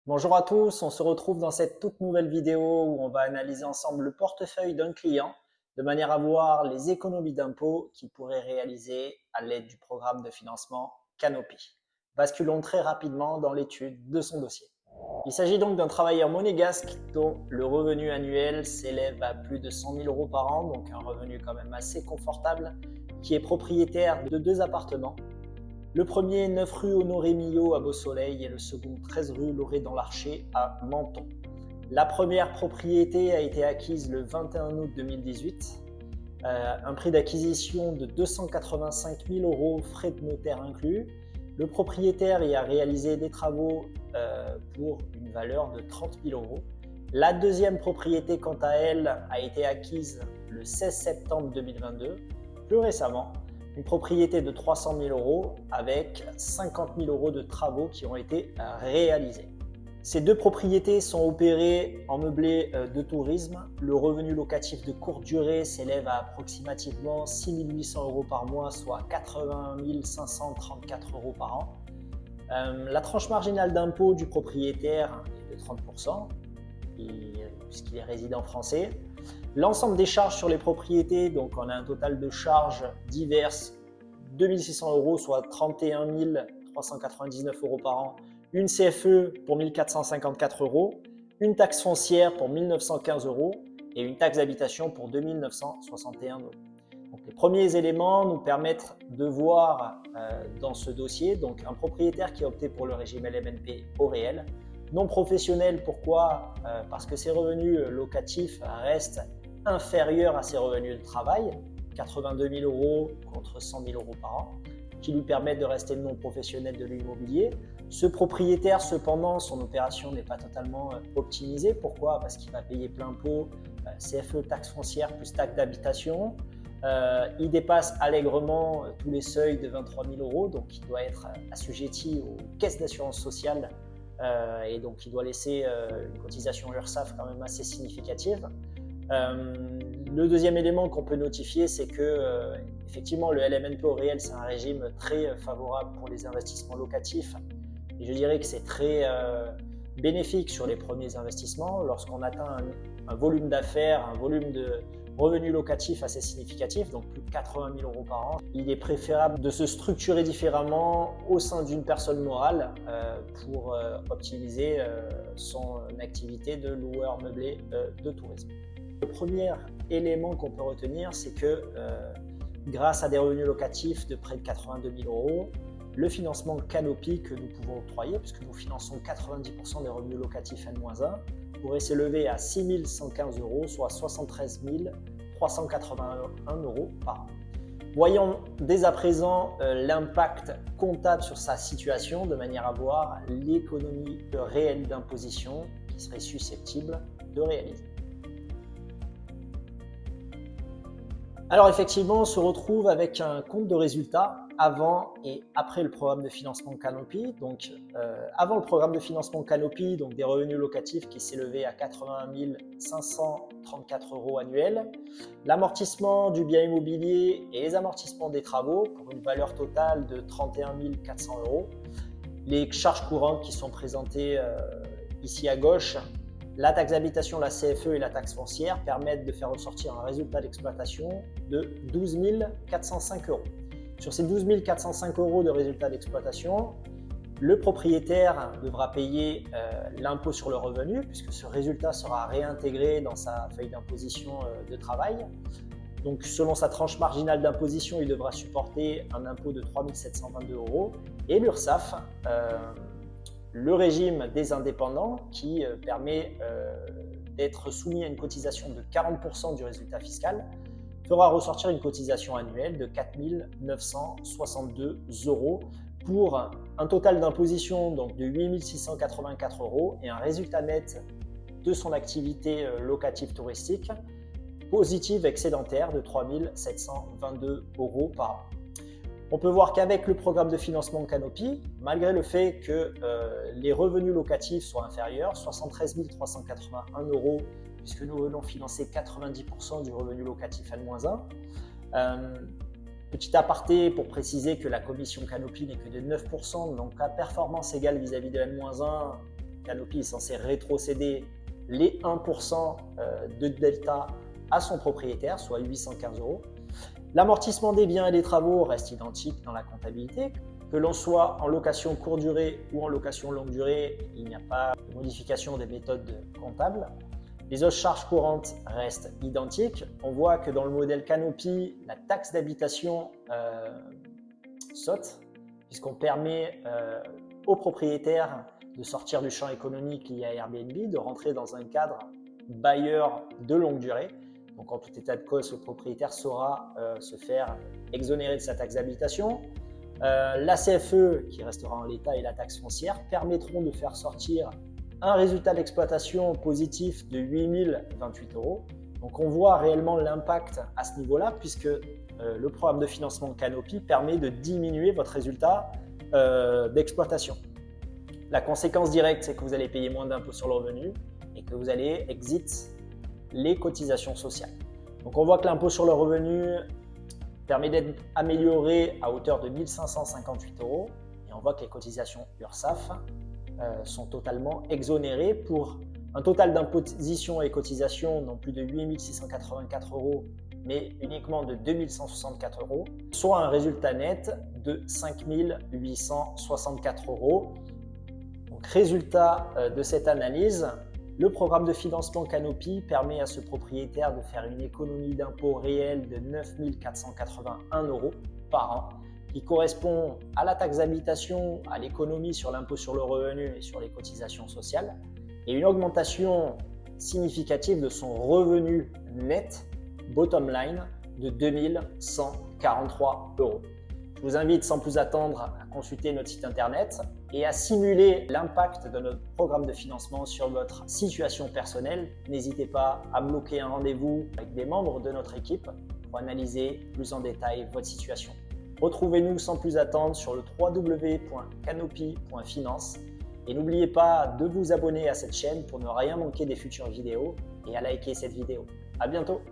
Bonjour à tous, on se retrouve dans cette toute nouvelle vidéo où on va analyser ensemble le portefeuille d'un client de manière à voir les économies d'impôts qu'il pourrait réaliser à l'aide du programme de financement Canopy. Basculons très rapidement dans l'étude de son dossier. Il s'agit donc d'un travailleur monégasque dont le revenu annuel s'élève à plus de 100 000 euros par an, donc un revenu quand même assez confortable, qui est propriétaire de 2 appartements. Le premier, 9 rue Honoré Millot à Beausoleil et le second, 13 rue Lauré dans l'Archer à Menton. La première propriété a été acquise le 21 août 2018. Un prix d'acquisition de 285 000 euros, frais de notaire inclus. Le propriétaire y a réalisé des travaux pour une valeur de 30 000 euros. La deuxième propriété, quant à elle, a été acquise le 16 septembre 2022, plus récemment. Une propriété de 300 000 euros avec 50 000 euros de travaux qui ont été réalisés. Ces deux propriétés sont opérées en meublé de tourisme. Le revenu locatif de courte durée s'élève à approximativement 6 800 euros par mois, soit 80 534 euros par an. La tranche marginale d'impôt du propriétaire est de 30%, puisqu'il est résident français. L'ensemble des charges sur les propriétés, donc on a un total de charges diverses, 2 600 euros, soit 31 399 euros par an, une CFE pour 1 454 euros, une taxe foncière pour 1 915 euros et une taxe d'habitation pour 2 961 euros. Donc, les premiers éléments nous permettent de voir dans ce dossier donc, un propriétaire qui a opté pour le régime LMNP au réel. Non professionnel, pourquoi ? Parce que ses revenus locatifs restent inférieurs à ses revenus de travail, 82 000 euros contre 100 000 euros par an, qui lui permettent de rester non professionnel de l'immobilier. Ce propriétaire, cependant, son opération n'est pas totalement optimisée. Pourquoi ? Parce qu'il va payer plein pot, CFE, taxe foncière plus taxe d'habitation. Il dépasse allègrement tous les seuils de 23 000 euros, donc il doit être assujetti aux caisses d'assurance sociale et donc il doit laisser une cotisation URSSAF quand même assez significative. Le deuxième élément qu'on peut notifier, c'est que effectivement le LMNP au réel, c'est un régime très favorable pour les investissements locatifs et je dirais que c'est très bénéfique sur les premiers investissements lorsqu'on atteint un volume d'affaires, un volume de revenus locatifs assez significatif, donc plus de 80 000 euros par an. Il est préférable de se structurer différemment au sein d'une personne morale pour optimiser son activité de loueur meublé de tourisme. Le premier élément qu'on peut retenir, c'est que grâce à des revenus locatifs de près de 82 000 euros, le financement Canopy que nous pouvons octroyer, puisque nous finançons 90% des revenus locatifs N-1, pourrait s'élever à 6 115 euros, soit 73 381 euros par an. Voyons dès à présent l'impact comptable sur sa situation de manière à voir l'économie réelle d'imposition qui serait susceptible de réaliser. Alors effectivement, on se retrouve avec un compte de résultats avant et après le programme de financement Canopy. Donc avant le programme de financement Canopy, donc des revenus locatifs qui s'élevaient à 80 534 euros annuels, l'amortissement du bien immobilier et les amortissements des travaux pour une valeur totale de 31 400 euros, les charges courantes qui sont présentées ici à gauche, la taxe d'habitation, la CFE et la taxe foncière permettent de faire ressortir un résultat d'exploitation de 12 405 euros. Sur ces 12 405 euros de résultat d'exploitation, le propriétaire devra payer l'impôt sur le revenu puisque ce résultat sera réintégré dans sa feuille d'imposition de travail. Donc, selon sa tranche marginale d'imposition, il devra supporter un impôt de 3 722 euros et l'URSSAF, le régime des indépendants qui permet d'être soumis à une cotisation de 40% du résultat fiscal, fera ressortir une cotisation annuelle de 4 962 euros pour un total d'imposition donc de 8 684 euros et un résultat net de son activité locative touristique positive excédentaire de 3 722 euros par an. On peut voir qu'avec le programme de financement Canopy, malgré le fait que les revenus locatifs soient inférieurs, 73 381 euros, puisque nous venons financer 90% du revenu locatif N-1. Petit aparté pour préciser que la commission Canopy n'est que de 9%, donc à performance égale vis-à-vis de N-1, Canopy est censé rétrocéder les 1% de delta à son propriétaire, soit 815 €. L'amortissement des biens et des travaux reste identique dans la comptabilité. Que l'on soit en location courte durée ou en location longue durée, il n'y a pas de modification des méthodes comptables. Les autres charges courantes restent identiques. On voit que dans le modèle Canopy, la taxe d'habitation saute, puisqu'on permet aux propriétaires de sortir du champ économique lié à Airbnb, de rentrer dans un cadre bailleur de longue durée. Donc en tout état de cause, le propriétaire saura se faire exonérer de sa taxe d'habitation. La CFE, qui restera en l'état, et la taxe foncière permettront de faire sortir un résultat d'exploitation positif de 8 028 €. Donc on voit réellement l'impact à ce niveau-là, puisque le programme de financement Canopy permet de diminuer votre résultat d'exploitation. La conséquence directe, c'est que vous allez payer moins d'impôts sur le revenu et que vous allez exit les cotisations sociales. Donc on voit que l'impôt sur le revenu permet d'être amélioré à hauteur de 1 558 € et on voit que les cotisations URSSAF sont totalement exonérées pour un total d'imposition et cotisations non plus de 8 684 €, mais uniquement de 2 164 €, soit un résultat net de 5 864 €. Donc, résultat de cette analyse, le programme de financement Canopy permet à ce propriétaire de faire une économie d'impôt réelle de 9 481 € par an, qui correspond à la taxe d'habitation, à l'économie sur l'impôt sur le revenu et sur les cotisations sociales, et une augmentation significative de son revenu net, bottom line, de 2 143 €. Je vous invite sans plus attendre à consulter notre site internet et à simuler l'impact de notre programme de financement sur votre situation personnelle. N'hésitez pas à bloquer un rendez-vous avec des membres de notre équipe pour analyser plus en détail votre situation. Retrouvez-nous sans plus attendre sur le www.canopy.finance et n'oubliez pas de vous abonner à cette chaîne pour ne rien manquer des futures vidéos et à liker cette vidéo. À bientôt!